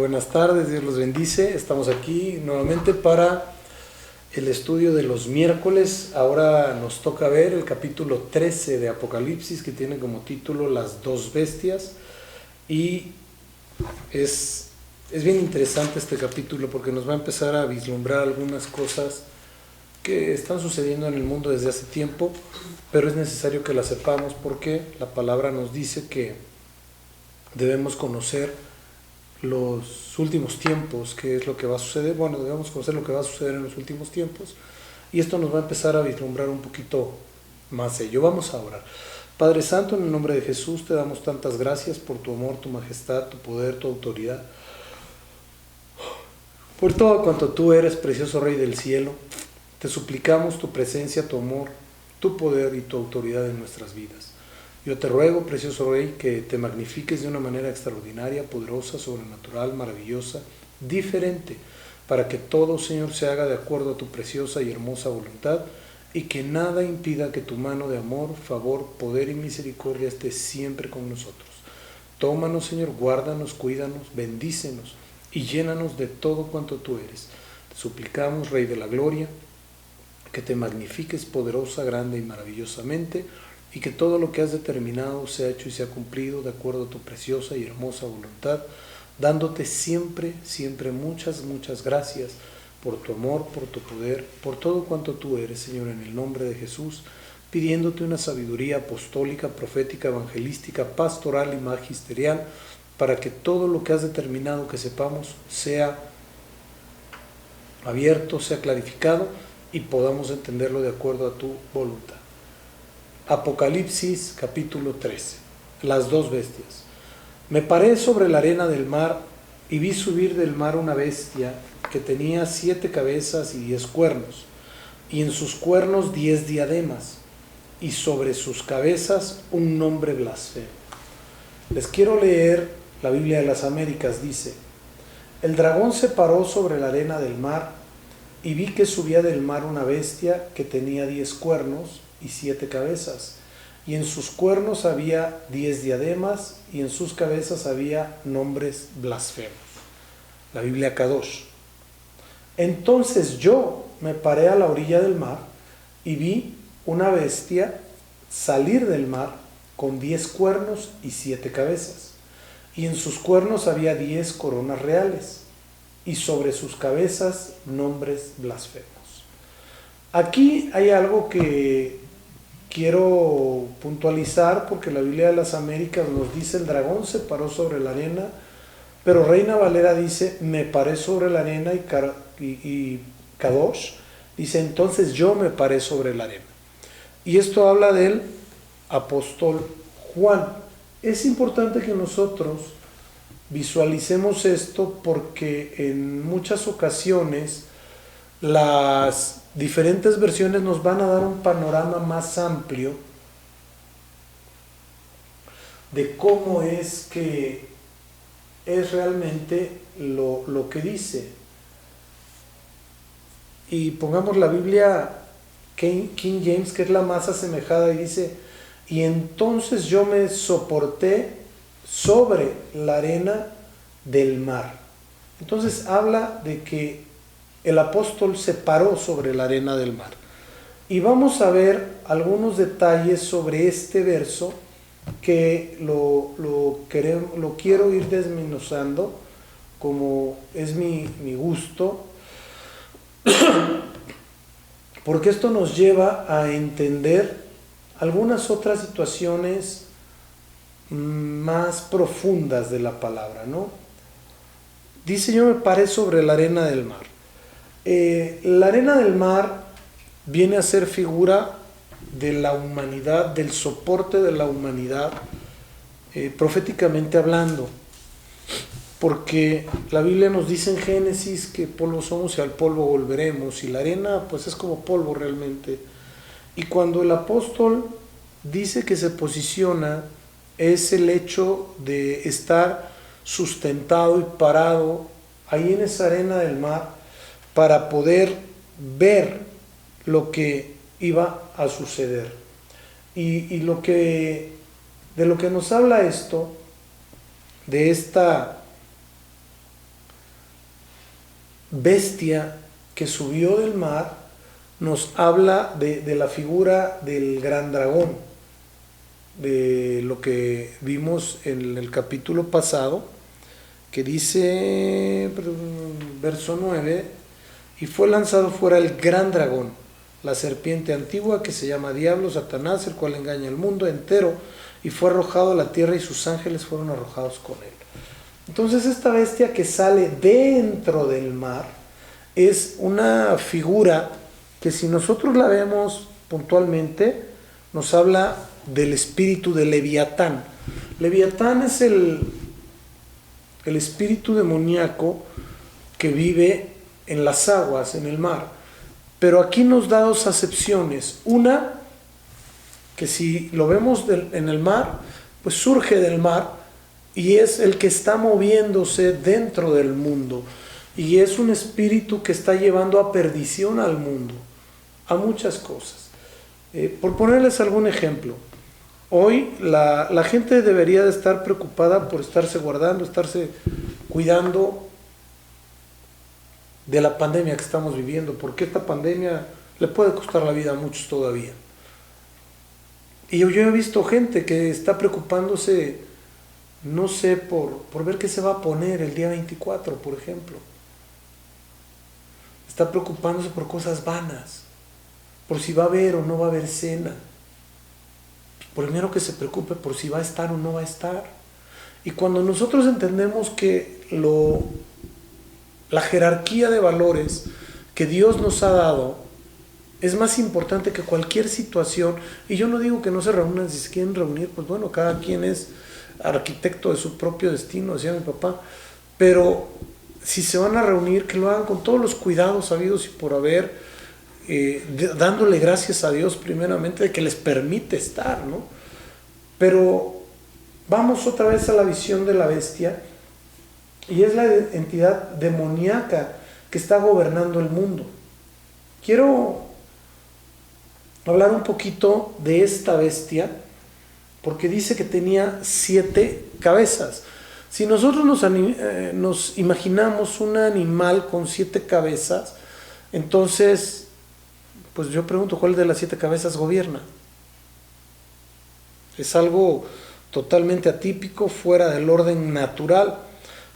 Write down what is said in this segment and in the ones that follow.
Buenas tardes, Dios los bendice. Estamos aquí nuevamente para el estudio de los miércoles. Ahora nos toca ver el capítulo 13 de Apocalipsis, que tiene como título Las dos bestias. Y es bien interesante este capítulo porque nos va a empezar a vislumbrar algunas cosas que están sucediendo en el mundo desde hace tiempo, pero es necesario que las sepamos porque la palabra nos dice que debemos conocer los últimos tiempos, qué es lo que va a suceder. Bueno, debemos conocer lo que va a suceder en los últimos tiempos, y esto nos va a empezar a vislumbrar un poquito más ello. Vamos a orar. Padre Santo, en el nombre de Jesús te damos tantas gracias por tu amor, tu majestad, tu poder, tu autoridad, por todo cuanto tú eres, precioso Rey del cielo. Te suplicamos tu presencia, tu amor, tu poder y tu autoridad en nuestras vidas. Yo te ruego, precioso Rey, que te magnifiques de una manera extraordinaria, poderosa, sobrenatural, maravillosa, diferente, para que todo, Señor, se haga de acuerdo a tu preciosa y hermosa voluntad, y que nada impida que tu mano de amor, favor, poder y misericordia esté siempre con nosotros. Tómanos, Señor, guárdanos, cuídanos, bendícenos y llénanos de todo cuanto tú eres. Te suplicamos, Rey de la Gloria, que te magnifiques poderosa, grande y maravillosamente, y que todo lo que has determinado sea hecho y sea cumplido de acuerdo a tu preciosa y hermosa voluntad, dándote siempre, siempre muchas gracias por tu amor, por tu poder, por todo cuanto tú eres, Señor, en el nombre de Jesús, pidiéndote una sabiduría apostólica, profética, evangelística, pastoral y magisterial, para que todo lo que has determinado que sepamos sea abierto, sea clarificado y podamos entenderlo de acuerdo a tu voluntad. Apocalipsis capítulo 13. Las dos bestias. Me paré sobre la arena del mar y vi subir del mar una bestia que tenía 7 cabezas y 10 cuernos, y en sus cuernos 10 diademas, y sobre sus cabezas un nombre blasfemo. Les quiero leer la Biblia de las Américas. Dice: el dragón se paró sobre la arena del mar, y vi que subía del mar una bestia que tenía 10 cuernos y 7 cabezas, y en sus cuernos había 10 diademas, y en sus cabezas había nombres blasfemos. La Biblia Kadosh. Entonces yo me paré a la orilla del mar, y vi una bestia salir del mar con 10 cuernos y 7 cabezas, y en sus cuernos había 10 coronas reales, y sobre sus cabezas nombres blasfemos. Aquí hay algo que quiero puntualizar, porque la Biblia de las Américas nos dice: el dragón se paró sobre la arena, pero Reina Valera dice: me paré sobre la arena, y Kadosh dice: entonces yo me paré sobre la arena. Y esto habla del apóstol Juan. Es importante que nosotros visualicemos esto, porque en muchas ocasiones las diferentes versiones nos van a dar un panorama más amplio de cómo es que es realmente lo que dice. Y pongamos la Biblia King James, que es la más asemejada, y dice: y entonces yo me soporté sobre la arena del mar. Entonces habla de que el apóstol se paró sobre la arena del mar. Y vamos a ver algunos detalles sobre este verso que lo quiero ir desmenuzando, como es mi gusto, porque esto nos lleva a entender algunas otras situaciones más profundas de la palabra, ¿no? Dice: yo me paré sobre la arena del mar. La arena del mar viene a ser figura de la humanidad, del soporte de la humanidad, proféticamente hablando, porque la Biblia nos dice en Génesis que polvo somos y al polvo volveremos, y la arena pues es como polvo realmente. Y cuando el apóstol dice que se posiciona, es el hecho de estar sustentado y parado ahí en esa arena del mar para poder ver lo que iba a suceder. Y de lo que nos habla esto, de esta bestia que subió del mar nos habla de la figura del gran dragón, de lo que vimos en el capítulo pasado, que dice, verso 9, y fue lanzado fuera el gran dragón, la serpiente antigua que se llama Diablo, Satanás, el cual engaña al mundo entero, y fue arrojado a la tierra y sus ángeles fueron arrojados con él. Entonces esta bestia que sale dentro del mar es una figura que, si nosotros la vemos puntualmente, nos habla del espíritu de Leviatán. Leviatán es el espíritu demoníaco que vive en las aguas, en el mar. Pero aquí nos da dos acepciones. Una, que si lo vemos en el mar, pues surge del mar y es el que está moviéndose dentro del mundo. Y es un espíritu que está llevando a perdición al mundo, a muchas cosas. Por ponerles algún ejemplo, hoy la gente debería de estar preocupada por estarse guardando, estarse cuidando de la pandemia que estamos viviendo, porque esta pandemia le puede costar la vida a muchos todavía. Y yo he visto gente que está preocupándose, no sé, por ver qué se va a poner el día 24, por ejemplo. Está preocupándose por cosas vanas, por si va a haber o no va a haber cena. Primero que se preocupe por si va a estar o no va a estar. Y cuando nosotros entendemos que la jerarquía de valores que Dios nos ha dado es más importante que cualquier situación, y yo no digo que no se reúnan, si se quieren reunir, pues bueno, cada quien es arquitecto de su propio destino, decía mi papá, pero si se van a reunir, que lo hagan con todos los cuidados habidos y por haber, dándole gracias a Dios primeramente de que les permite estar, ¿no? Pero vamos otra vez a la visión de la bestia, y es la entidad demoníaca que está gobernando el mundo. Quiero hablar un poquito de esta bestia, porque dice que tenía 7 cabezas. Si nosotros nos imaginamos un animal con 7 cabezas, entonces, pues yo pregunto, ¿cuál de las 7 cabezas gobierna? Es algo totalmente atípico, fuera del orden natural,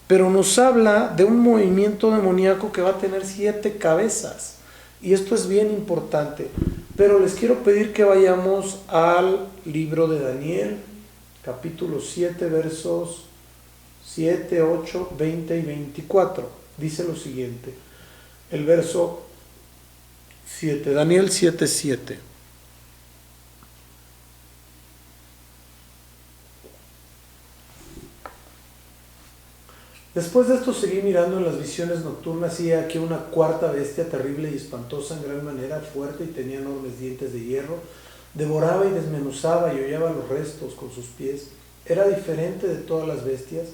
pero nos habla de un movimiento demoníaco que va a tener 7 cabezas. Y esto es bien importante. Pero les quiero pedir que vayamos al libro de Daniel, capítulo 7, versos 7, 8, 20 y 24. Dice lo siguiente, el verso 7, Daniel 7, 7. Después de esto seguí mirando en las visiones nocturnas y aquí una cuarta bestia terrible y espantosa en gran manera, fuerte y tenía enormes dientes de hierro, devoraba y desmenuzaba y hollaba los restos con sus pies. Era diferente de todas las bestias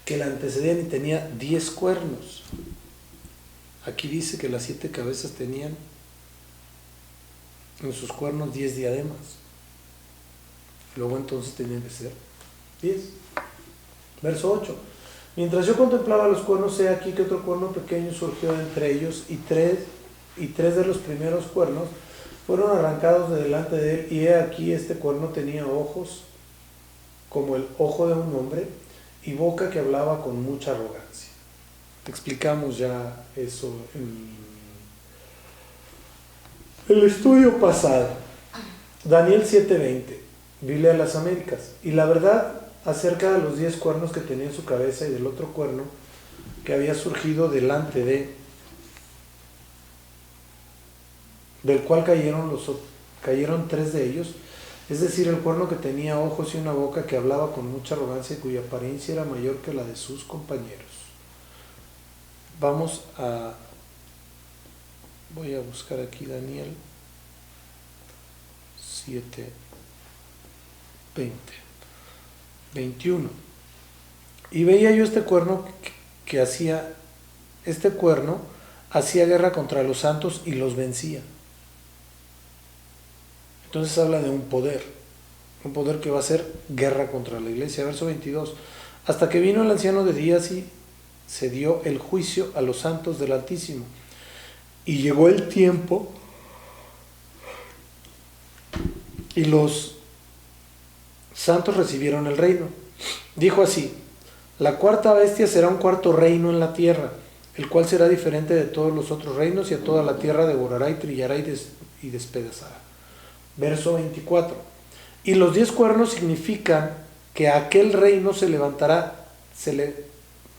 que la antecedían y tenía 10 cuernos. Aquí dice que las 7 cabezas tenían en sus cuernos 10 diademas. Luego entonces tenían que ser 10. Verso 8. Mientras yo contemplaba los cuernos, he aquí que otro cuerno pequeño surgió entre ellos, y tres de los primeros cuernos fueron arrancados de delante de él, y he aquí este cuerno tenía ojos como el ojo de un hombre, y boca que hablaba con mucha arrogancia. Explicamos ya eso en el estudio pasado. Daniel 7:20, Biblia de las Américas. Y la verdad acerca de los 10 cuernos que tenía en su cabeza y del otro cuerno que había surgido delante del cual cayeron 3 de ellos, es decir, el cuerno que tenía ojos y una boca que hablaba con mucha arrogancia y cuya apariencia era mayor que la de sus compañeros. Voy a buscar aquí Daniel 7:20. 21. Y veía yo este cuerno hacía guerra contra los santos y los vencía. Entonces habla de un poder que va a hacer guerra contra la iglesia. Verso 22. Hasta que vino el anciano de días y se dio el juicio a los santos del Altísimo. Y llegó el tiempo y los santos recibieron el reino. Dijo así: la cuarta bestia será un cuarto reino en la tierra, el cual será diferente de todos los otros reinos, y a toda la tierra devorará y trillará y despedazará. Verso 24. Y los 10 cuernos significan que aquel reino se levantará,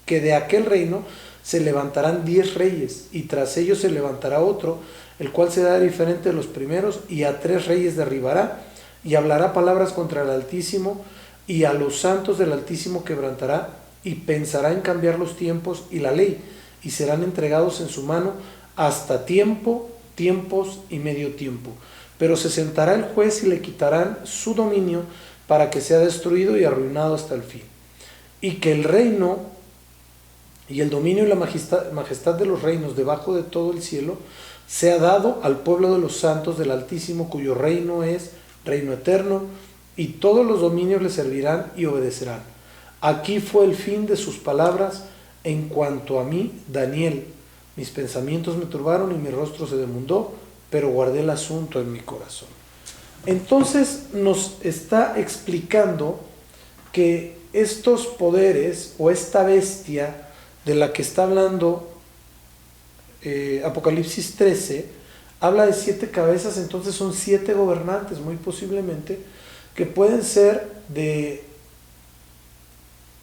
que de aquel reino se levantarán 10 reyes, y tras ellos se levantará otro, el cual será diferente de los primeros, y a 3 reyes derribará, y hablará palabras contra el Altísimo, y a los santos del Altísimo quebrantará, y pensará en cambiar los tiempos y la ley, y serán entregados en su mano hasta tiempo, tiempos y medio tiempo. Pero se sentará el juez y le quitarán su dominio para que sea destruido y arruinado hasta el fin. Y que el reino y el dominio y la majestad de los reinos debajo de todo el cielo sea dado al pueblo de los santos del Altísimo, cuyo reino es reino eterno, y todos los dominios le servirán y obedecerán. Aquí fue el fin de sus palabras. En cuanto a mí, Daniel, mis pensamientos me turbaron y mi rostro se demudó, pero guardé el asunto en mi corazón. Entonces nos está explicando que estos poderes o esta bestia de la que está hablando Apocalipsis 13, habla de 7 cabezas. Entonces son 7 gobernantes, muy posiblemente, que pueden ser de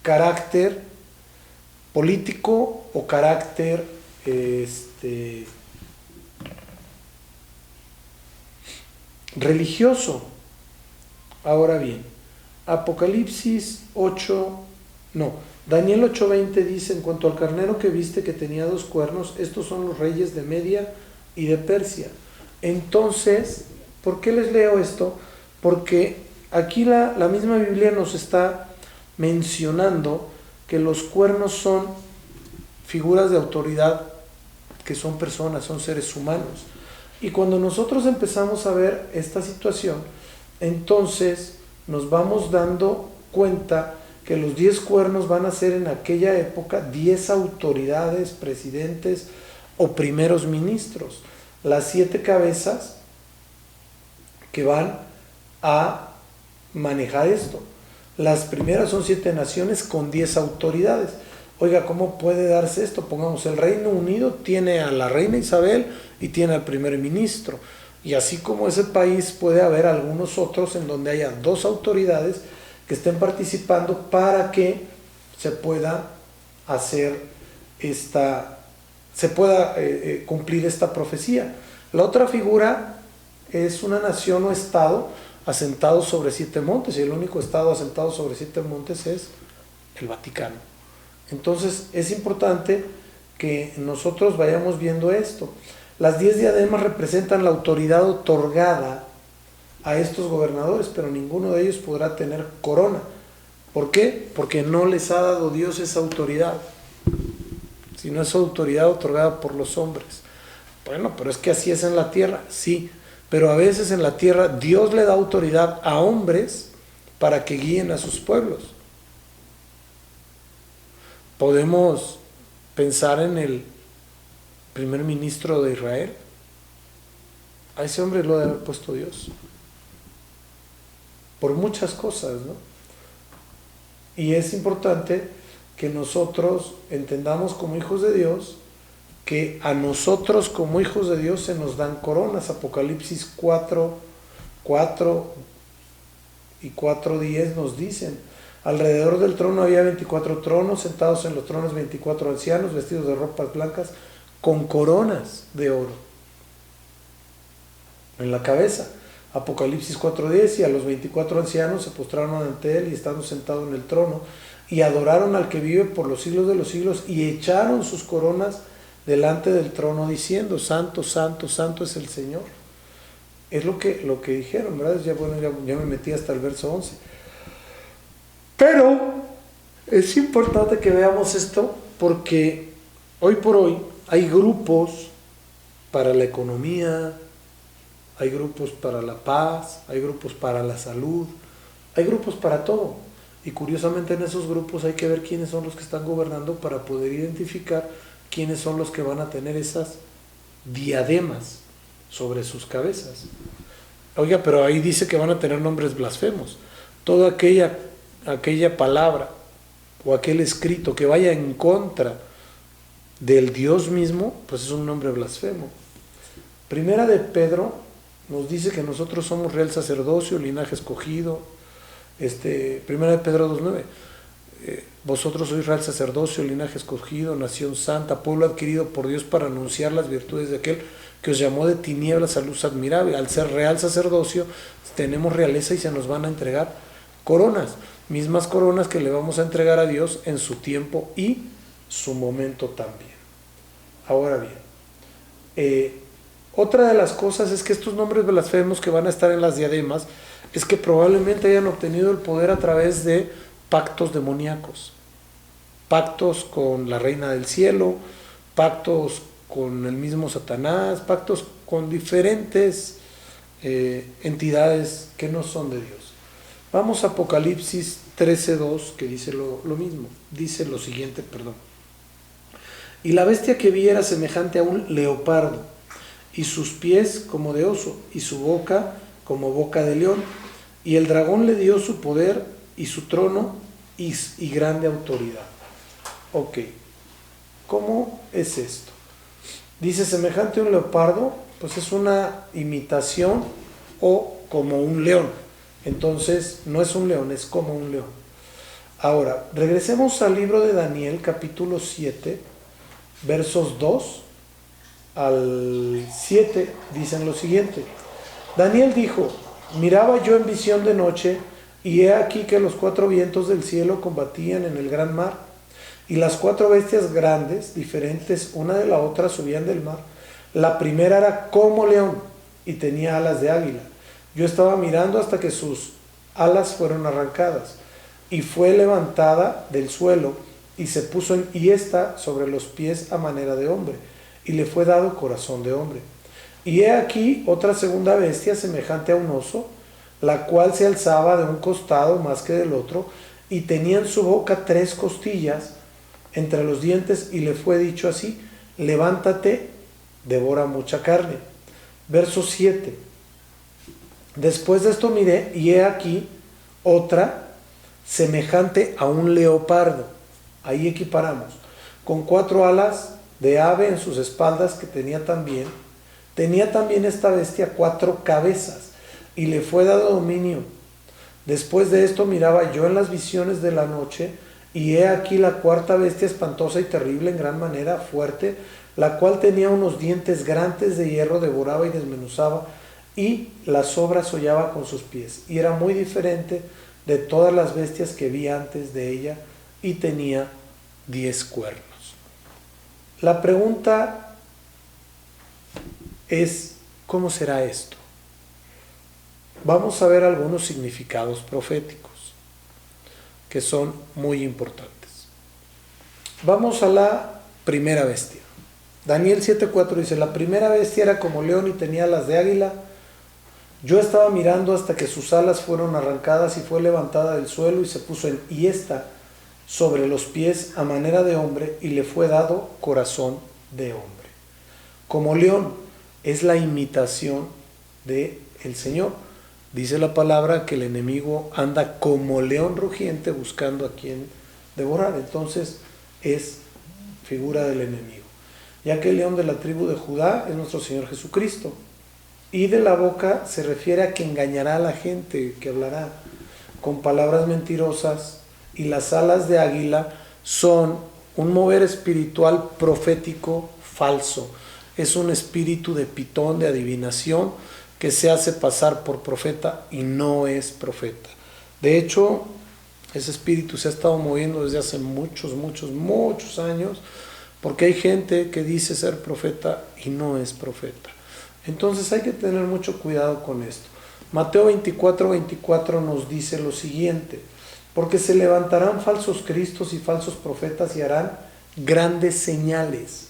carácter político o carácter religioso. Ahora bien, Apocalipsis 8, no, Daniel 8:20 dice: en cuanto al carnero que viste que tenía 2 cuernos, estos son los reyes de Media y de Persia. Entonces, ¿por qué les leo esto? Porque aquí la misma Biblia nos está mencionando que los cuernos son figuras de autoridad, que son personas, son seres humanos. Y cuando nosotros empezamos a ver esta situación, entonces nos vamos dando cuenta que los 10 cuernos van a ser en aquella época 10 autoridades, presidentes o primeros ministros. Las 7 cabezas que van a manejar esto. Las primeras son 7 naciones con 10 autoridades. Oiga, ¿cómo puede darse esto? Pongamos, el Reino Unido tiene a la reina Isabel y tiene al primer ministro. Y así como ese país, puede haber algunos otros en donde haya 2 autoridades que estén participando para que se pueda hacer cumplir esta profecía. La otra figura es una nación o estado asentado sobre 7 montes, y el único estado asentado sobre 7 montes es el Vaticano. Entonces es importante que nosotros vayamos viendo esto. Las 10 diademas representan la autoridad otorgada a estos gobernadores, pero ninguno de ellos podrá tener corona. ¿Por qué? Porque no les ha dado Dios esa autoridad, sino es autoridad otorgada por los hombres. Bueno, pero es que así es en la tierra, sí, pero a veces en la tierra Dios le da autoridad a hombres para que guíen a sus pueblos. Podemos pensar en el primer ministro de Israel. A ese hombre lo ha puesto Dios por muchas cosas, ¿no? Y es importante que nosotros entendamos como hijos de Dios que a nosotros como hijos de Dios se nos dan coronas. Apocalipsis 4 y 4:10 nos dicen: alrededor del trono había 24 tronos, sentados en los tronos 24 ancianos, vestidos de ropas blancas, con coronas de oro en la cabeza. Apocalipsis 4:10: y a los 24 ancianos se postraron ante él, y estando sentado en el trono, y adoraron al que vive por los siglos de los siglos, y echaron sus coronas delante del trono, diciendo: santo, santo, santo es el Señor. Es lo que dijeron, ¿verdad? Ya me metí hasta el verso 11. Pero es importante que veamos esto, porque hoy por hoy hay grupos para la economía, hay grupos para la paz, hay grupos para la salud, hay grupos para todo. Y curiosamente en esos grupos hay que ver quiénes son los que están gobernando para poder identificar quiénes son los que van a tener esas diademas sobre sus cabezas. Oiga, pero ahí dice que van a tener nombres blasfemos. Toda aquella palabra o aquel escrito que vaya en contra del Dios mismo, pues es un nombre blasfemo. Primera de Pedro nos dice que nosotros somos real sacerdocio, linaje escogido. Primera de Pedro 2:9. Vosotros sois real sacerdocio, linaje escogido, nación santa, pueblo adquirido por Dios para anunciar las virtudes de aquel que os llamó de tinieblas a luz admirable. Al ser real sacerdocio, tenemos realeza y se nos van a entregar coronas, mismas coronas que le vamos a entregar a Dios en su tiempo y su momento también. Ahora bien, otra de las cosas es que estos nombres blasfemos que van a estar en las diademas es que probablemente hayan obtenido el poder a través de pactos demoníacos, pactos con la reina del cielo, pactos con el mismo Satanás, pactos con diferentes entidades que no son de Dios. Vamos a Apocalipsis 13:2, que dice lo mismo, dice lo siguiente, perdón. Y la bestia que vi era semejante a un leopardo, y sus pies como de oso, y su boca como boca de león. Y el dragón le dio su poder y su trono y grande autoridad. Ok, ¿cómo es esto? Dice semejante a un leopardo, pues es una imitación o como un león. Entonces no es un león, es como un león. Ahora, regresemos al libro de Daniel, capítulo 7, versos 2 al 7, dicen lo siguiente. Daniel dijo: miraba yo en visión de noche, y he aquí que los 4 vientos del cielo combatían en el gran mar, y las 4 bestias grandes, diferentes una de la otra, subían del mar. La primera era como león, y tenía alas de águila. Yo estaba mirando hasta que sus alas fueron arrancadas, y fue levantada del suelo, y se puso en hiesta sobre los pies a manera de hombre, y le fue dado corazón de hombre. Y he aquí otra segunda bestia semejante a un oso, la cual se alzaba de un costado más que del otro, y tenía en su boca 3 costillas entre los dientes, y le fue dicho así: levántate, devora mucha carne. Verso 7. Después de esto miré, y he aquí otra semejante a un leopardo. Ahí equiparamos, con 4 alas de ave en sus espaldas, que tenía también esta bestia 4 cabezas, y le fue dado dominio. Después de esto miraba yo en las visiones de la noche, y he aquí la 4ª bestia, espantosa y terrible en gran manera, fuerte, la cual tenía unos dientes grandes de hierro, devoraba y desmenuzaba, y las obras hollaba con sus pies, y era muy diferente de todas las bestias que vi antes de ella, y tenía 10 cuernos. La pregunta es: ¿cómo será esto? Vamos a ver algunos significados proféticos que son muy importantes. Vamos a la primera bestia. Daniel 7:4 dice: la primera bestia era como león y tenía alas de águila. Yo estaba mirando hasta que sus alas fueron arrancadas, y fue levantada del suelo, y se puso en hiesta sobre los pies a manera de hombre, y le fue dado corazón de hombre. Como león es la imitación del Señor. Dice la palabra que el enemigo anda como león rugiente buscando a quien devorar. Entonces es figura del enemigo, ya que el león de la tribu de Judá es nuestro Señor Jesucristo. Y de la boca se refiere a que engañará a la gente, que hablará con palabras mentirosas. Y las alas de águila son un mover espiritual profético falso. Es un espíritu de pitón, de adivinación, que se hace pasar por profeta y no es profeta. De hecho, ese espíritu se ha estado moviendo desde hace muchos años, porque hay gente que dice ser profeta y no es profeta. Entonces hay que tener mucho cuidado con esto. Mateo 24:24 nos dice lo siguiente: porque se levantarán falsos cristos y falsos profetas, y harán grandes señales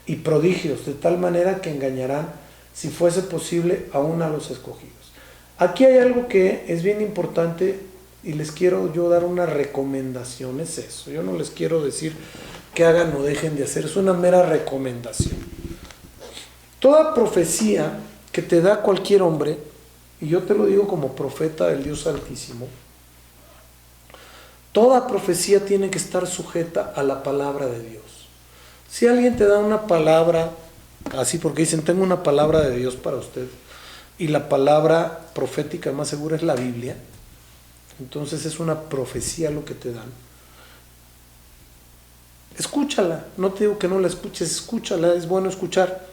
y prodigios, de tal manera que engañarán, si fuese posible, aún a los escogidos. Aquí hay algo que es bien importante y les quiero yo dar una recomendación, es eso. Yo no les quiero decir que hagan o dejen de hacer, es una mera recomendación. Toda profecía que te da cualquier hombre, y yo te lo digo como profeta del Dios Altísimo, toda profecía tiene que estar sujeta a la palabra de Dios. Si alguien te da una palabra, así porque dicen, tengo una palabra de Dios para usted, y la palabra profética más segura es la Biblia, entonces es una profecía lo que te dan. Escúchala, no te digo que no la escuches, escúchala, es bueno escuchar,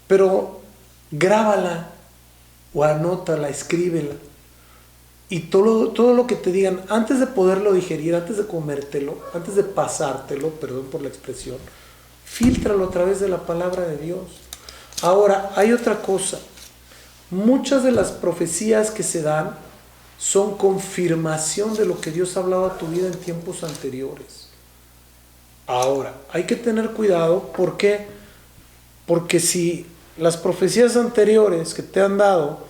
pero grábala o anótala, escríbela. Y todo lo que te digan, antes de poderlo digerir, antes de comértelo, antes de pasártelo, perdón por la expresión, fíltralo a través de la palabra de Dios. Ahora, hay otra cosa. Muchas de las profecías que se dan son confirmación de lo que Dios ha hablado a tu vida en tiempos anteriores. Ahora, hay que tener cuidado. ¿Por qué? Porque si las profecías anteriores que te han dado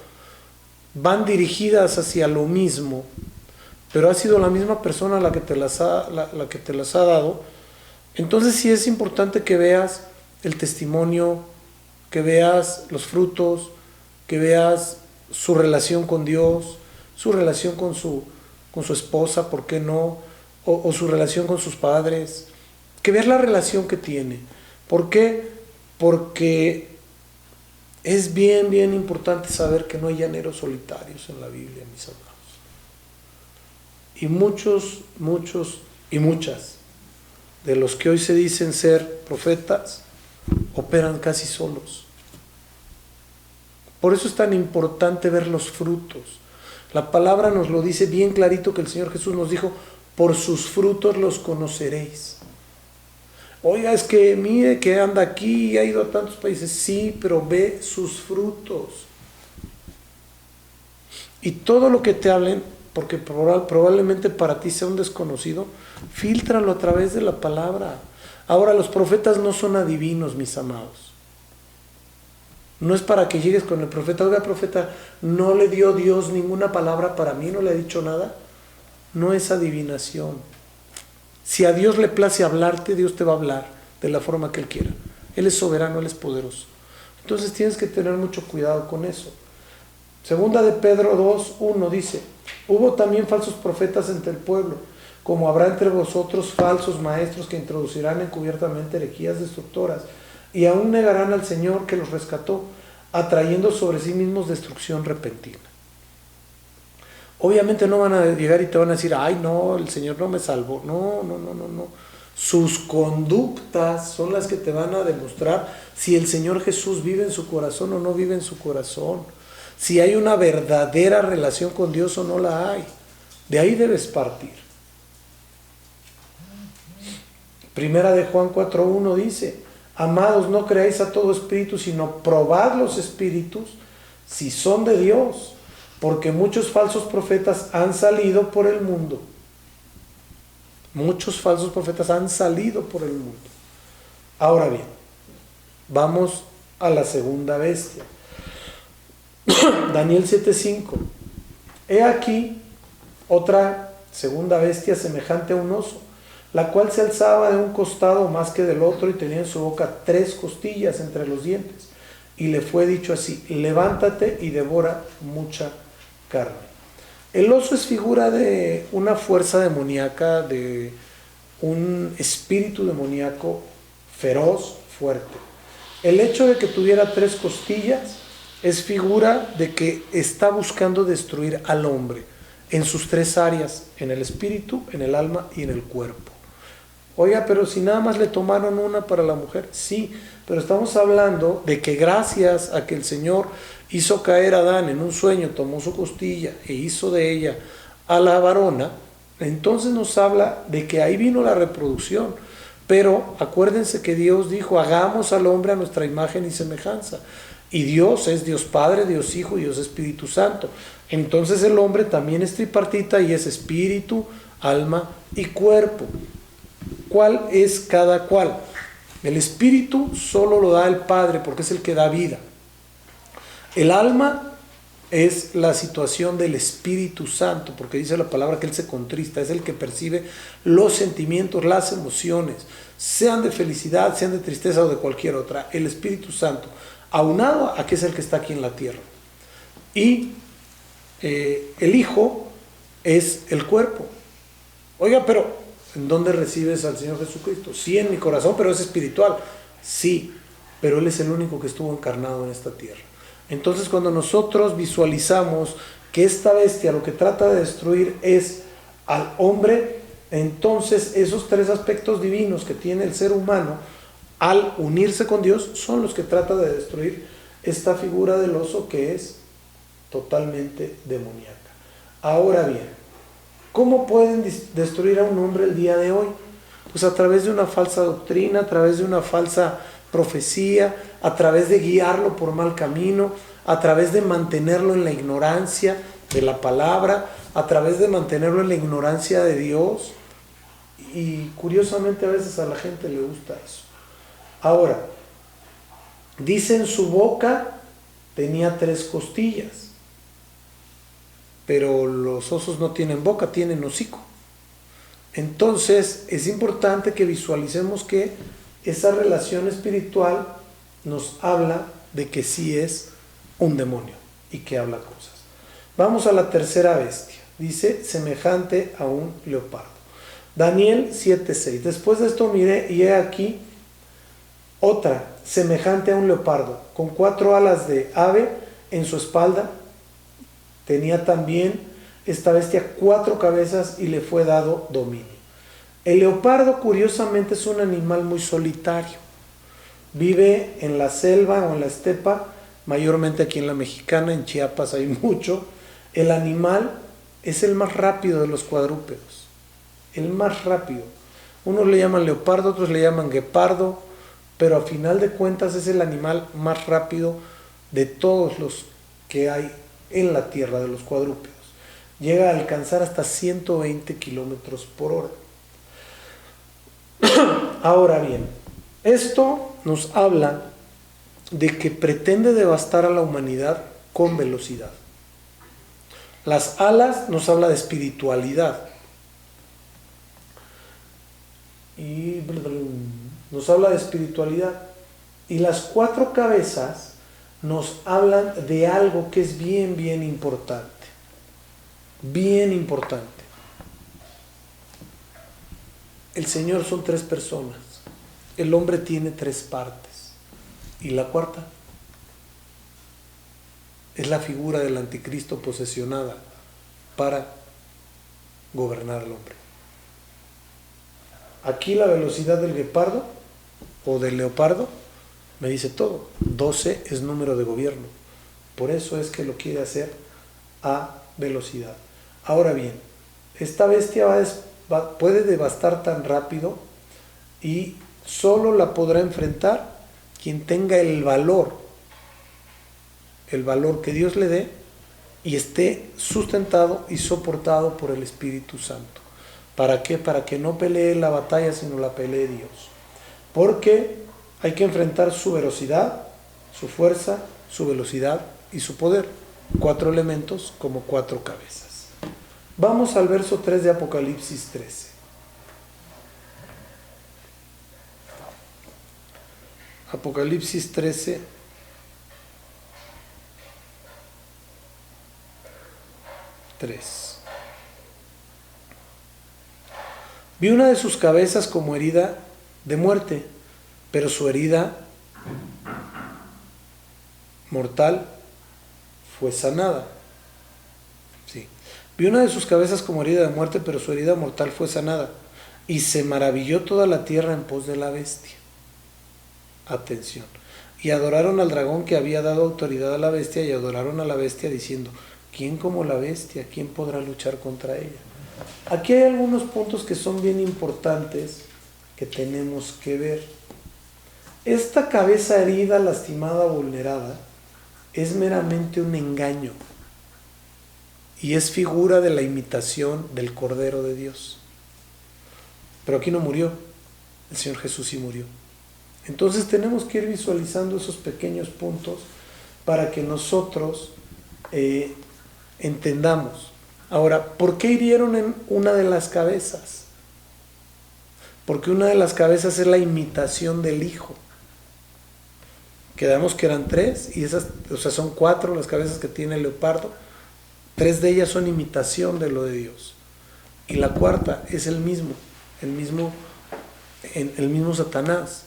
van dirigidas hacia lo mismo, pero ha sido la misma persona la que te las ha dado, entonces sí es importante que veas el testimonio, que veas los frutos, que veas su relación con Dios, su relación con su esposa, ¿por qué no? O su relación con sus padres, que veas la relación que tiene. ¿Por qué? Porque es bien importante saber que no hay llaneros solitarios en la Biblia, mis amados. Y muchos y muchas de los que hoy se dicen ser profetas operan casi solos. Por eso es tan importante ver los frutos. La palabra nos lo dice bien clarito, que el Señor Jesús nos dijo, por sus frutos los conoceréis. Oiga, es que mire que anda aquí y ha ido a tantos países. Sí, pero ve sus frutos. Y todo lo que te hablen, porque probablemente para ti sea un desconocido, fíltralo a través de la palabra. Ahora, los profetas no son adivinos, mis amados. No es para que llegues con el profeta, oiga, profeta, no le dio Dios ninguna palabra para mí, no le ha dicho nada. No es adivinación. Si a Dios le place hablarte, Dios te va a hablar de la forma que Él quiera. Él es soberano, Él es poderoso. Entonces tienes que tener mucho cuidado con eso. Segunda de Pedro 2:1 dice, hubo también falsos profetas entre el pueblo, como habrá entre vosotros falsos maestros que introducirán encubiertamente herejías destructoras, y aún negarán al Señor que los rescató, atrayendo sobre sí mismos destrucción repentina. Obviamente no van a llegar y te van a decir, ay no, el Señor no me salvó. No. Sus conductas son las que te van a demostrar si el Señor Jesús vive en su corazón o no vive en su corazón. Si hay una verdadera relación con Dios o no la hay. De ahí debes partir. Primera de Juan 4:1 dice, amados, no creáis a todo espíritu, sino probad los espíritus si son de Dios, porque muchos falsos profetas han salido por el mundo. Muchos falsos profetas han salido por el mundo. Ahora bien, vamos a la segunda bestia. Daniel 7:5. He aquí otra segunda bestia semejante a un oso, la cual se alzaba de un costado más que del otro y tenía en su boca 3 costillas entre los dientes. Y le fue dicho así, levántate y devora mucha carne. El oso es figura de una fuerza demoníaca, de un espíritu demoníaco feroz, fuerte. El hecho de que tuviera 3 costillas es figura de que está buscando destruir al hombre en sus 3 áreas, en el espíritu, en el alma y en el cuerpo. Oiga, pero si nada más le tomaron una para la mujer, sí, pero estamos hablando de que gracias a que el Señor hizo caer a Adán en un sueño, tomó su costilla e hizo de ella a la varona, entonces nos habla de que ahí vino la reproducción. Pero acuérdense que Dios dijo, hagamos al hombre a nuestra imagen y semejanza. Y Dios es Dios Padre, Dios Hijo y Dios Espíritu Santo. Entonces el hombre también es tripartita y es espíritu, alma y cuerpo. ¿Cuál es cada cual? El espíritu solo lo da el Padre porque es el que da vida. El alma es la situación del Espíritu Santo, porque dice la palabra que Él se contrista, es el que percibe los sentimientos, las emociones, sean de felicidad, sean de tristeza o de cualquier otra. El Espíritu Santo, aunado a que es el que está aquí en la tierra. Y el Hijo es el cuerpo. Oiga, pero ¿en dónde recibes al Señor Jesucristo? Sí, en mi corazón, pero es espiritual. Sí, pero Él es el único que estuvo encarnado en esta tierra. Entonces, cuando nosotros visualizamos que esta bestia lo que trata de destruir es al hombre, entonces esos tres aspectos divinos que tiene el ser humano al unirse con Dios son los que trata de destruir esta figura del oso, que es totalmente demoníaca. Ahora bien, ¿cómo pueden destruir a un hombre el día de hoy? Pues a través de una falsa doctrina, a través de una falsa profecía, a través de guiarlo por mal camino, a través de mantenerlo en la ignorancia de la palabra, a través de mantenerlo en la ignorancia de Dios. Y curiosamente a veces a la gente le gusta eso. Ahora, dice en su boca tenía 3 costillas, pero los osos no tienen boca, tienen hocico. Entonces es importante que visualicemos que esa relación espiritual nos habla de que sí es un demonio y que habla cosas. Vamos a la tercera bestia. Dice, semejante a un leopardo. Daniel 7:6. Después de esto miré y he aquí otra, semejante a un leopardo, con 4 alas de ave en su espalda. Tenía también esta bestia 4 cabezas y le fue dado dominio. El leopardo, curiosamente, es un animal muy solitario. Vive en la selva o en la estepa, mayormente aquí en la Mexicana, en Chiapas hay mucho. El animal es el más rápido de los cuadrúpedos, el más rápido. Unos le llaman leopardo, otros le llaman guepardo, pero a final de cuentas es el animal más rápido de todos los que hay en la tierra, de los cuadrúpedos. Llega a alcanzar hasta 120 kilómetros por hora. Ahora bien, esto nos habla de que pretende devastar a la humanidad con velocidad. Las alas nos habla de espiritualidad. Y nos habla de espiritualidad. Y las 4 cabezas nos hablan de algo que es bien, bien importante. Bien importante. El Señor son 3 personas. El hombre tiene 3 partes. Y la cuarta es la figura del anticristo posesionada para gobernar al hombre. Aquí la velocidad del guepardo o del leopardo me dice todo. 12 es número de gobierno. Por eso es que lo quiere hacer a velocidad. Ahora bien, esta bestia puede devastar tan rápido y solo la podrá enfrentar quien tenga el valor que Dios le dé y esté sustentado y soportado por el Espíritu Santo. ¿Para qué? Para que no pelee la batalla, sino la pelee Dios. Porque hay que enfrentar su velocidad, su fuerza, su velocidad y su poder. 4 elementos como 4 cabezas. Vamos al verso 3 de Apocalipsis 13. Apocalipsis 13. Vi una de sus cabezas como herida de muerte, pero su herida mortal fue sanada. Sí. Vi una de sus cabezas como herida de muerte, pero su herida mortal fue sanada. Y se maravilló toda la tierra en pos de la bestia. Atención. Y adoraron al dragón que había dado autoridad a la bestia, y adoraron a la bestia diciendo: ¿quién como la bestia? ¿Quién podrá luchar contra ella? Aquí hay algunos puntos que son bien importantes que tenemos que ver. Esta cabeza herida, lastimada, vulnerada, es meramente un engaño y es figura de la imitación del Cordero de Dios. Pero aquí no murió, el Señor Jesús sí murió. Entonces tenemos que ir visualizando esos pequeños puntos para que nosotros entendamos. Ahora, ¿por qué hirieron en una de las cabezas? Porque una de las cabezas es la imitación del Hijo. Quedamos que eran 3, y esas, o sea, son 4 las cabezas que tiene el leopardo. 3 de ellas son imitación de lo de Dios. Y la 4ª es el mismo Satanás.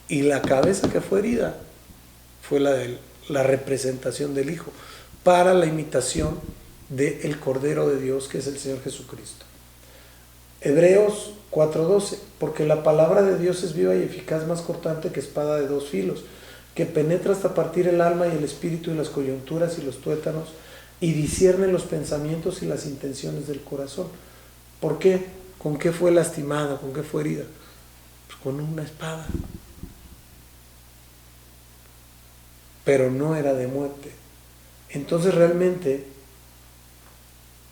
Y la cabeza que fue herida fue la representación del Hijo, para la imitación del Cordero de Dios, que es el Señor Jesucristo. Hebreos 4:12, porque la palabra de Dios es viva y eficaz, más cortante que espada de 2 filos, que penetra hasta partir el alma y el espíritu y las coyunturas y los tuétanos, y discierne los pensamientos y las intenciones del corazón. ¿Por qué? ¿Con qué fue lastimada? ¿Con qué fue herida? Pues con una espada. Pero no era de muerte. Entonces realmente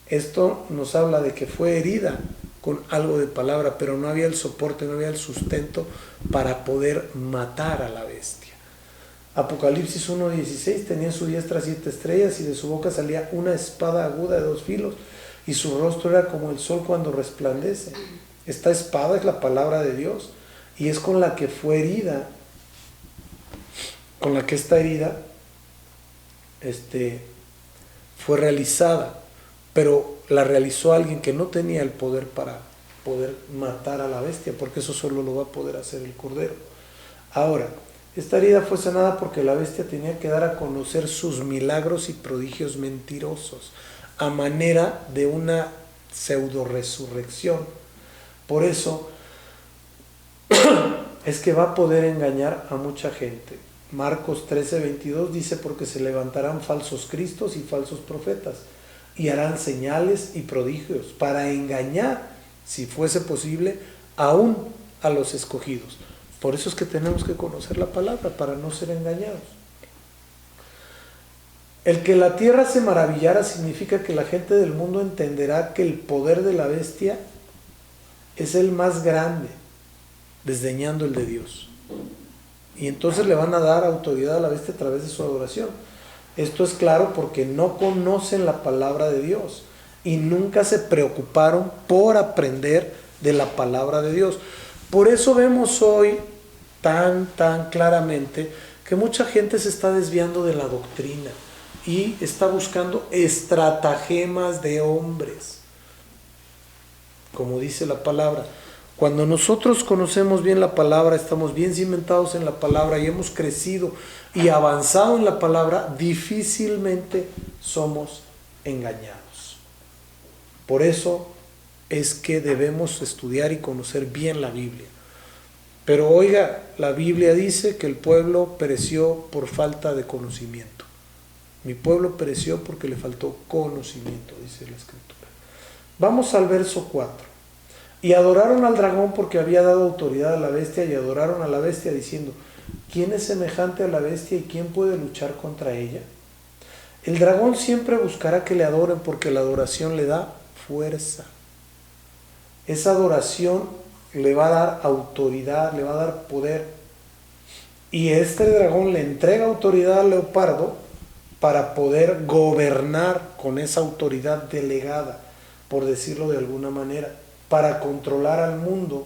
esto nos habla de que fue herida con algo de palabra, pero no había el soporte, no había el sustento para poder matar a la bestia. Apocalipsis 1:16, tenía en su diestra 7 estrellas y de su boca salía una espada aguda de 2 filos y su rostro era como el sol cuando resplandece. Esta espada es la palabra de Dios y es con la que fue herida, con la que esta herida fue realizada, pero la realizó alguien que no tenía el poder para poder matar a la bestia, porque eso solo lo va a poder hacer el Cordero. Ahora, esta herida fue sanada porque la bestia tenía que dar a conocer sus milagros y prodigios mentirosos, a manera de una pseudo resurrección. Por eso es que va a poder engañar a mucha gente. Marcos 13:22 dice, porque se levantarán falsos cristos y falsos profetas, y harán señales y prodigios para engañar, si fuese posible, aún a los escogidos. Por eso es que tenemos que conocer la palabra, para no ser engañados. El que la tierra se maravillara significa que la gente del mundo entenderá que el poder de la bestia es el más grande, desdeñando el de Dios. Y entonces le van a dar autoridad a la bestia a través de su adoración. Esto es claro porque no conocen la palabra de Dios y nunca se preocuparon por aprender de la palabra de Dios. Por eso vemos hoy tan claramente que mucha gente se está desviando de la doctrina y está buscando estratagemas de hombres, como dice la palabra. Cuando nosotros conocemos bien la palabra, estamos bien cimentados en la palabra y hemos crecido y avanzado en la palabra, difícilmente somos engañados. Por eso es que debemos estudiar y conocer bien la Biblia. Pero oiga, la Biblia dice que el pueblo pereció por falta de conocimiento. Mi pueblo pereció porque le faltó conocimiento, dice la Escritura. Vamos al verso 4. Y adoraron al dragón porque había dado autoridad a la bestia, y adoraron a la bestia diciendo, ¿quién es semejante a la bestia y quién puede luchar contra ella? El dragón siempre buscará que le adoren porque la adoración le da fuerza. Esa adoración le va a dar autoridad, le va a dar poder. Y este dragón le entrega autoridad al leopardo para poder gobernar con esa autoridad delegada, por decirlo de alguna manera, para controlar al mundo,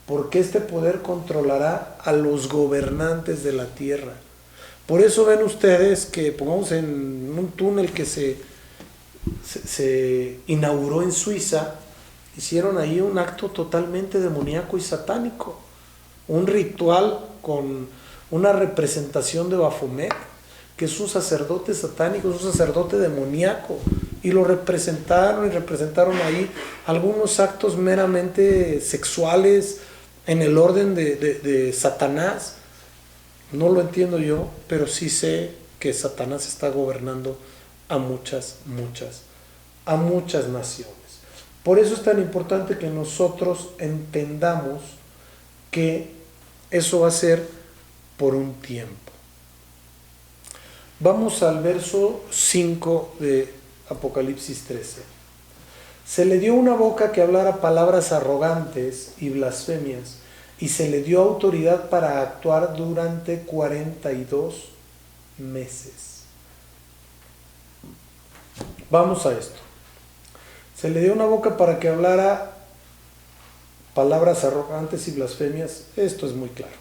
porque este poder controlará a los gobernantes de la tierra. Por eso ven ustedes que, pongamos en un túnel que se inauguró en Suiza, hicieron ahí un acto totalmente demoníaco y satánico, un ritual con una representación de Baphomet, que es un sacerdote satánico, un sacerdote demoníaco, y lo representaron ahí algunos actos meramente sexuales en el orden de Satanás. No lo entiendo yo, pero sí sé que Satanás está gobernando a muchas naciones. Por eso es tan importante que nosotros entendamos que eso va a ser por un tiempo. Vamos al verso 5 de Apocalipsis 13. Se le dio una boca que hablara palabras arrogantes y blasfemias, y se le dio autoridad para actuar durante 42 meses. Vamos a esto. Se le dio una boca para que hablara palabras arrogantes y blasfemias. Esto es muy claro.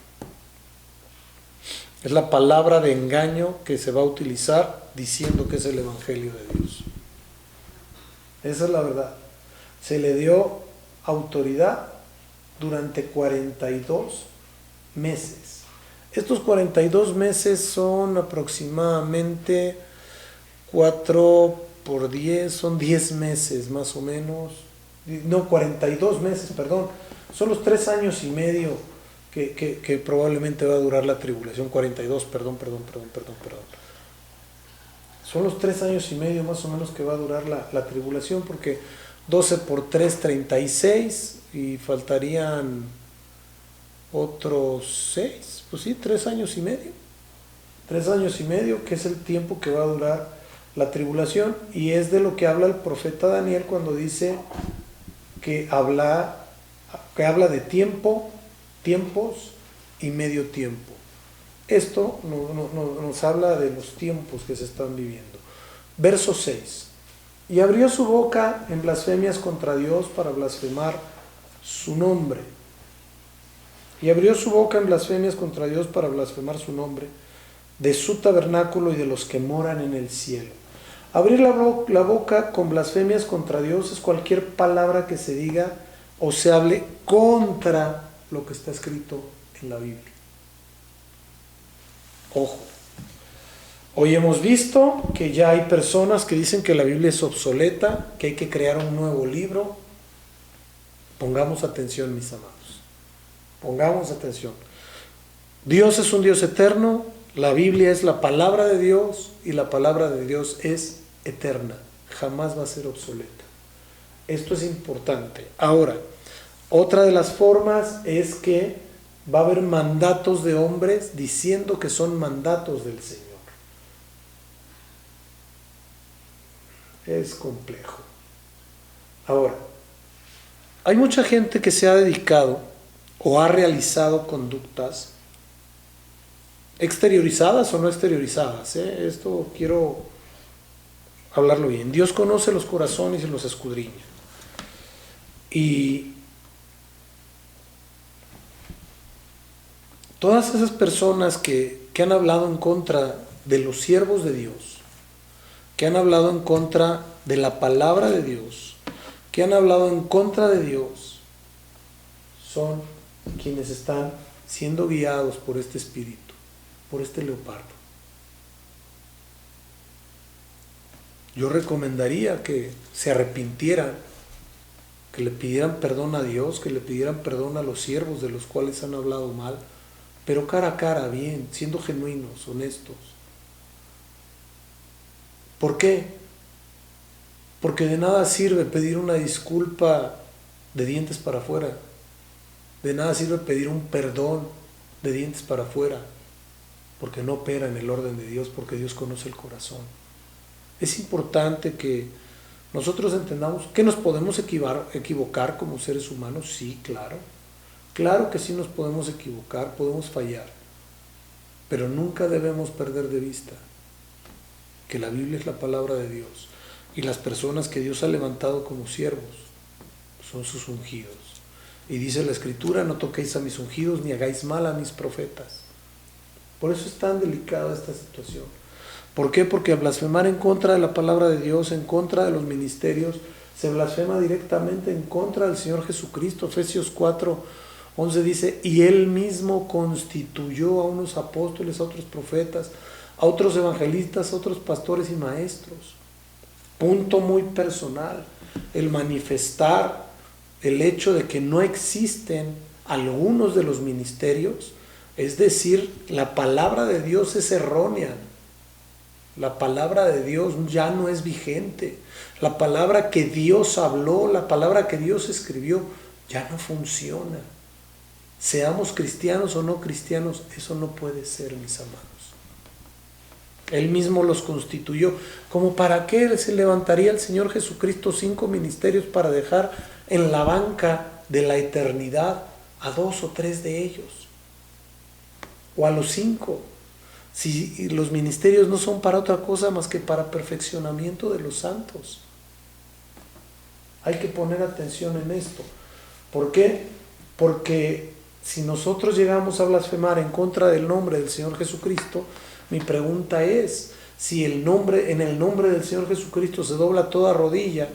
Es la palabra de engaño que se va a utilizar diciendo que es el Evangelio de Dios. Esa es la verdad. Se le dio autoridad durante 42 meses. Estos 42 meses son aproximadamente 4 por 10, son 10 meses más o menos. No, 42 meses, perdón. Son los 3 años y medio que probablemente va a durar la tribulación. 42, perdón. Son los 3 años y medio más o menos que va a durar la tribulación, porque 12 por 3, 36, y faltarían otros 6, pues sí, 3 años y medio. 3 años y medio, que es el tiempo que va a durar la tribulación, y es de lo que habla el profeta Daniel cuando dice que habla de tiempos y medio tiempo. Esto nos habla de los tiempos que se están viviendo. Verso 6. Y abrió su boca en blasfemias contra Dios para blasfemar su nombre. Y abrió su boca en blasfemias contra Dios para blasfemar su nombre, de su tabernáculo y de los que moran en el cielo. Abrir la boca con blasfemias contra Dios es cualquier palabra que se diga o se hable contra lo que está escrito en la Biblia. Ojo, hoy hemos visto que ya hay personas que dicen que la Biblia es obsoleta, que hay que crear un nuevo libro. Pongamos atención, mis amados. Pongamos atención. Dios es un Dios eterno, la Biblia es la palabra de Dios y la palabra de Dios es eterna, jamás va a ser obsoleta. Esto es importante. Ahora, otra de las formas es que va a haber mandatos de hombres diciendo que son mandatos del Señor. Es complejo. Ahora, hay mucha gente que se ha dedicado o ha realizado conductas exteriorizadas o no exteriorizadas. Esto quiero hablarlo bien. Dios conoce los corazones y los escudriña. Y todas esas personas que han hablado en contra de los siervos de Dios, que han hablado en contra de la palabra de Dios, que han hablado en contra de Dios, son quienes están siendo guiados por este espíritu, por este leopardo. Yo recomendaría que se arrepintieran, que le pidieran perdón a Dios, que le pidieran perdón a los siervos de los cuales han hablado mal, pero cara a cara, bien, siendo genuinos, honestos. ¿Por qué? Porque de nada sirve pedir una disculpa de dientes para afuera. De nada sirve pedir un perdón de dientes para afuera, porque no opera en el orden de Dios, porque Dios conoce el corazón. Es importante que nosotros entendamos que nos podemos equivocar como seres humanos, sí, claro. Claro que sí nos podemos equivocar, podemos fallar, pero nunca debemos perder de vista que la Biblia es la palabra de Dios y las personas que Dios ha levantado como siervos son sus ungidos. Y dice la Escritura, no toquéis a mis ungidos ni hagáis mal a mis profetas. Por eso es tan delicada esta situación. ¿Por qué? Porque al blasfemar en contra de la palabra de Dios, en contra de los ministerios, se blasfema directamente en contra del Señor Jesucristo. Efesios 4:11 dice, y Él mismo constituyó a unos apóstoles, a otros profetas, a otros evangelistas, a otros pastores y maestros. Punto muy personal, el manifestar el hecho de que no existen algunos de los ministerios, es decir, la palabra de Dios es errónea. La palabra de Dios ya no es vigente. La palabra que Dios habló, la palabra que Dios escribió, ya no funciona. Seamos cristianos o no cristianos, eso no puede ser, mis amados. Él mismo los constituyó. ¿Como para qué se levantaría el Señor Jesucristo 5 ministerios para dejar en la banca de la eternidad a 2 o 3 de ellos? O a los 5. Si los ministerios no son para otra cosa más que para perfeccionamiento de los santos. Hay que poner atención en esto. ¿Por qué? Porque si nosotros llegamos a blasfemar en contra del nombre del Señor Jesucristo, mi pregunta es, si en el nombre del Señor Jesucristo se dobla toda rodilla,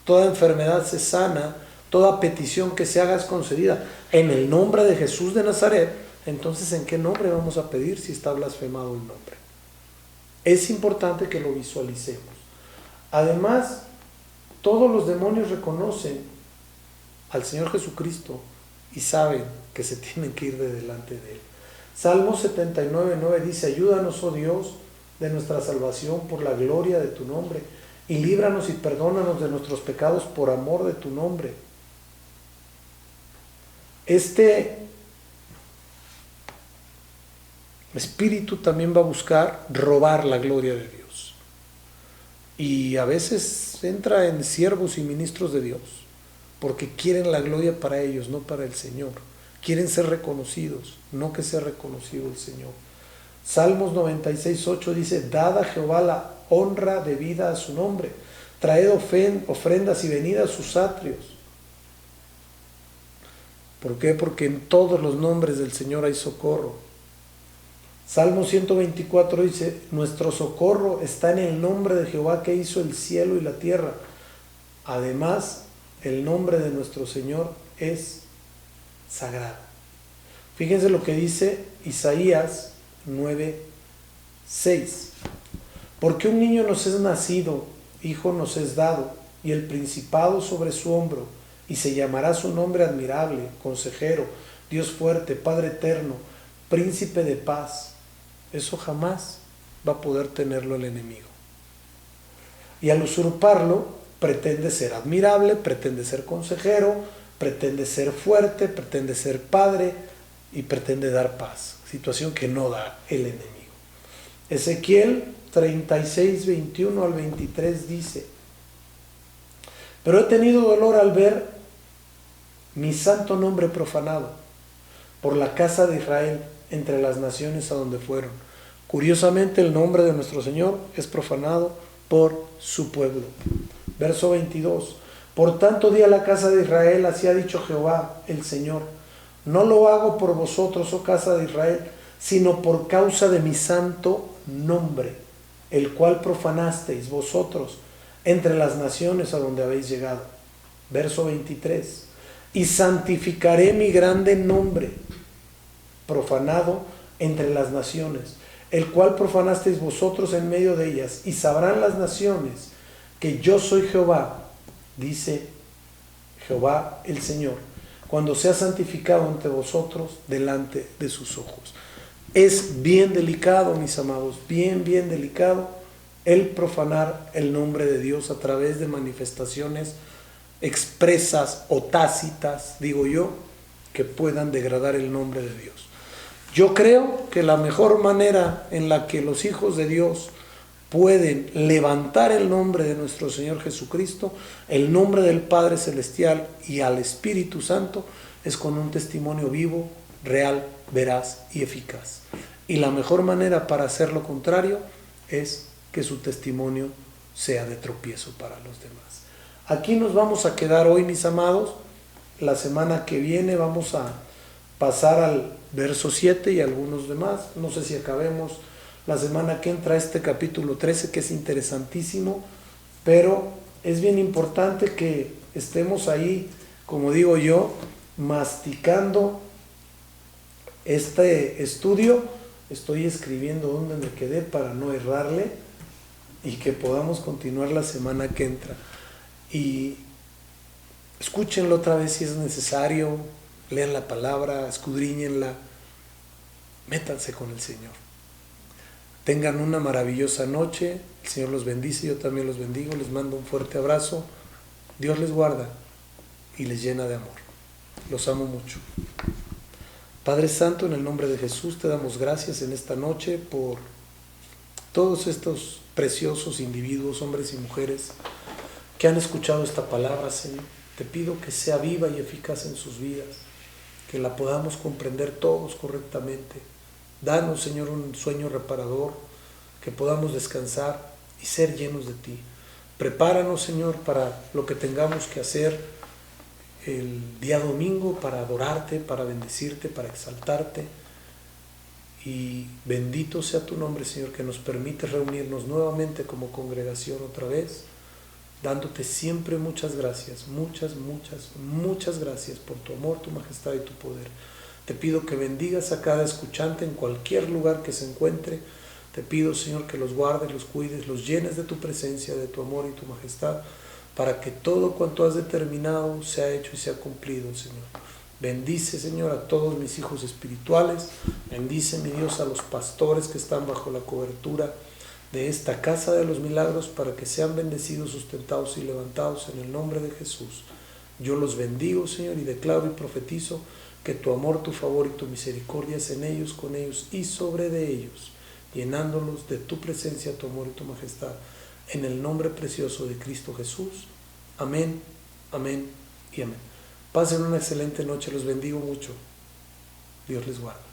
toda enfermedad se sana, toda petición que se haga es concedida, en el nombre de Jesús de Nazaret, entonces ¿en qué nombre vamos a pedir si está blasfemado el nombre? Es importante que lo visualicemos. Además, todos los demonios reconocen al Señor Jesucristo y saben que se tienen que ir de delante de Él. Salmo 79:9 dice: ayúdanos, oh Dios, de nuestra salvación por la gloria de tu nombre, y líbranos y perdónanos de nuestros pecados por amor de tu nombre. Este espíritu también va a buscar robar la gloria de Dios. Y a veces entra en siervos y ministros de Dios, porque quieren la gloria para ellos, no para el Señor. Quieren ser reconocidos, no que sea reconocido el Señor. Salmos 96:8 dice: dad a Jehová la honra debida a su nombre, traed ofrendas y venid a sus atrios. ¿Por qué? Porque en todos los nombres del Señor hay socorro. Salmo 124 dice: nuestro socorro está en el nombre de Jehová que hizo el cielo y la tierra. Además, el nombre de nuestro Señor es sagrado. Fíjense lo que dice Isaías 9:6. Porque un niño nos es nacido, hijo nos es dado, y el principado sobre su hombro, y se llamará su nombre admirable, consejero, Dios fuerte, Padre eterno, príncipe de paz. Eso jamás va a poder tenerlo el enemigo. Y al usurparlo, pretende ser admirable, pretende ser consejero, pretende ser fuerte, pretende ser padre y pretende dar paz. Situación que no da el enemigo. Ezequiel 36:21 al 23 dice: pero he tenido dolor al ver mi santo nombre profanado por la casa de Israel entre las naciones a donde fueron. Curiosamente, el nombre de nuestro Señor es profanado por su pueblo. Verso 22. Por tanto di a la casa de Israel: así ha dicho Jehová el Señor, no lo hago por vosotros, oh casa de Israel, sino por causa de mi santo nombre, el cual profanasteis vosotros entre las naciones a donde habéis llegado. Verso 23. Y santificaré mi grande nombre, profanado entre las naciones, el cual profanasteis vosotros en medio de ellas, y sabrán las naciones que yo soy Jehová, dice Jehová el Señor, cuando sea santificado entre vosotros delante de sus ojos. Es bien delicado, mis amados, bien delicado el profanar el nombre de Dios a través de manifestaciones expresas o tácitas, digo yo, que puedan degradar el nombre de Dios. Yo creo que la mejor manera en la que los hijos de Dios pueden levantar el nombre de nuestro Señor Jesucristo, el nombre del Padre Celestial y al Espíritu Santo, es con un testimonio vivo, real, veraz y eficaz. Y la mejor manera para hacer lo contrario es que su testimonio sea de tropiezo para los demás. Aquí nos vamos a quedar hoy, mis amados. La semana que viene vamos a pasar al verso 7 y algunos demás. No sé si acabemos la semana que entra este capítulo 13, que es interesantísimo, pero es bien importante que estemos ahí, como digo yo, masticando este estudio. Estoy escribiendo dónde me quedé para no errarle y que podamos continuar la semana que entra. Y escúchenlo otra vez si es necesario, lean la palabra, escudriñenla, métanse con el Señor. Tengan una maravillosa noche, el Señor los bendice, yo también los bendigo, les mando un fuerte abrazo, Dios les guarda y les llena de amor. Los amo mucho. Padre Santo, en el nombre de Jesús te damos gracias en esta noche por todos estos preciosos individuos, hombres y mujeres, que han escuchado esta palabra, Señor. Te pido que sea viva y eficaz en sus vidas, que la podamos comprender todos correctamente, Danos, Señor, un sueño reparador, que podamos descansar y ser llenos de ti. Prepáranos, Señor, para lo que tengamos que hacer el día domingo, para adorarte, para bendecirte, para exaltarte. Y bendito sea tu nombre, Señor, que nos permite reunirnos nuevamente como congregación otra vez, dándote siempre muchas gracias, muchas gracias por tu amor, tu majestad y tu poder. Te pido que bendigas a cada escuchante en cualquier lugar que se encuentre. Te pido, Señor, que los guardes, los cuides, los llenes de tu presencia, de tu amor y tu majestad, para que todo cuanto has determinado sea hecho y sea cumplido, Señor. Bendice, Señor, a todos mis hijos espirituales. Bendice, mi Dios, a los pastores que están bajo la cobertura de esta casa de los milagros, para que sean bendecidos, sustentados y levantados en el nombre de Jesús. Yo los bendigo, Señor, y declaro y profetizo que tu amor, tu favor y tu misericordia es en ellos, con ellos y sobre de ellos, llenándolos de tu presencia, tu amor y tu majestad. En el nombre precioso de Cristo Jesús. Amén, amén y amén. Pasen una excelente noche, los bendigo mucho. Dios les guarde.